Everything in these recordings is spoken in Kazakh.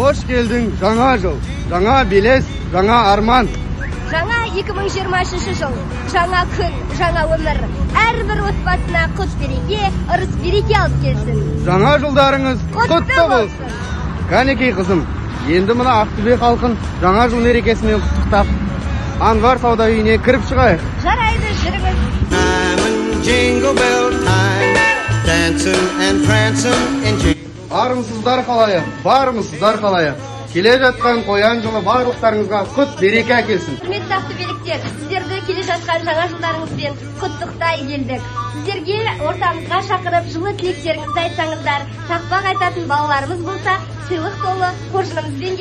Hoş geldin жаңа жыл, жаңа белес, жаңа арман. Жаңа 2023 жыл, жаңа күн, жаңа өмір. Әрбір отбасына құт береке, ырыс береке алып келсін. Жаңа жылдарыңыз құтты болсын. Кәнекей қызым, енді мына Ақтөбе халқын жаңа жыл мерекесімен құттықтап, Анвар сауда үйіне кіріп шығайық. Жарайды, жүріңіз. Армысыздар қалайық, бармысыздар қалайық. Келе жатқан қоян жылы барлықтарыңызға құт береке әкелсін. Құрметті ақтөбеліктер, сіздерді келе жатқан жаңа жылдарыңызбен құттықтай келдік. Сіздерге ортамызға шақырып, жылы тілектеріңізді айтсаңыздар, тақпақ айтатын балаларымыз болса, сыйлық толы қоржынымызбен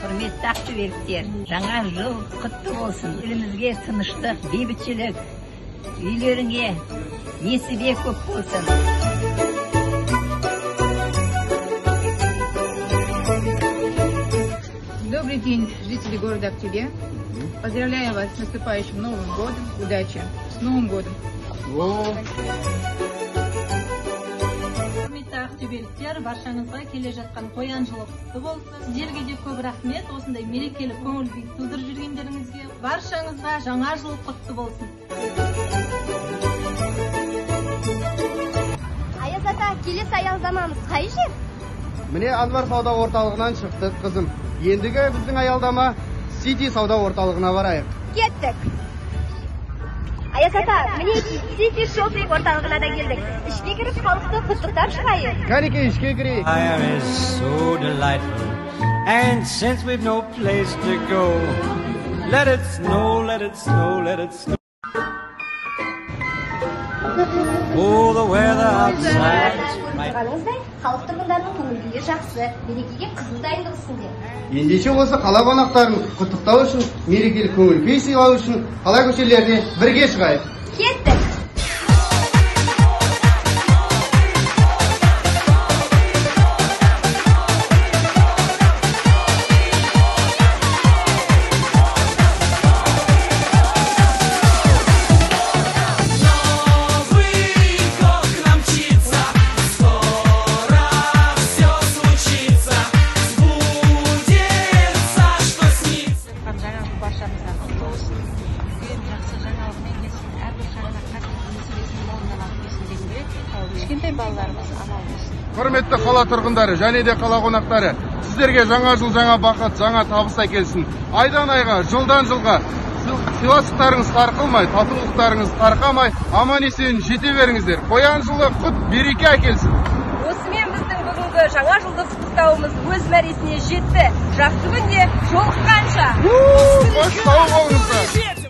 Құрметті ақтөбеліктер, жаңа жыл құтты болсын. Елімізге тыныштық, бейбітшілік, үйлеріңе несібе көп болсын. Добрый день, жители города Актюбе. Поздравляю вас с наступающим Новым годом. Удачи! С Новым годом! Құрметті ақтөбеліктер, баршаңызға келе жатқан қоян жылы құтты болсын. Сіздерге де көп рахмет, осындай мерекелі көңіл күй тудырып жүргендеріңізге. Баршаңызға жаңа жыл құтты болсын. Аяз ата, келесі аялдамамыз қай жер? Міне Анвар сауда орталығынан шықтық, қызым. Ендігі біздің аялдама Сити сауда орталығына барайық. Кеттік. Аяз ата, міне Сити шопинг орталығына да келдік. Ішке кіріп халықты құттықтап шығайық. Кәнекей, ішке кірейік. Fire is so delightful, and since we've no place to go, let it snow, let it snow, let it snow. Oh, the weather outside is right. Қалыңыздай, халық тұрғындарының көңіл күйі жақсы, мерекеге қызу дайындық үстінде. Ендеше осы қала қонақтарын құттықтау үшін, мерекелік көңіл күй сыйлау үшін қала көшелеріне бірге шығайық. Кеттік. Құрметті қала тұрғындары және де қала қонақтары, сіздерге жаңа жыл, жаңа бақыт, жаңа табыс әкелсін. Айдан айға, жылдан жылға сыйластықтарыңыз сарқылмай, татулықтарыңыз тарқамай, аман есен жете беріңіздер. Қоян жылы құт береке әкелсін. Осымен біздің бүгінгі жаңа жылды құттықтауымыз өз мәресіне жетті. Жақсы күнде жолыққанша. Қош сау болыңыздар.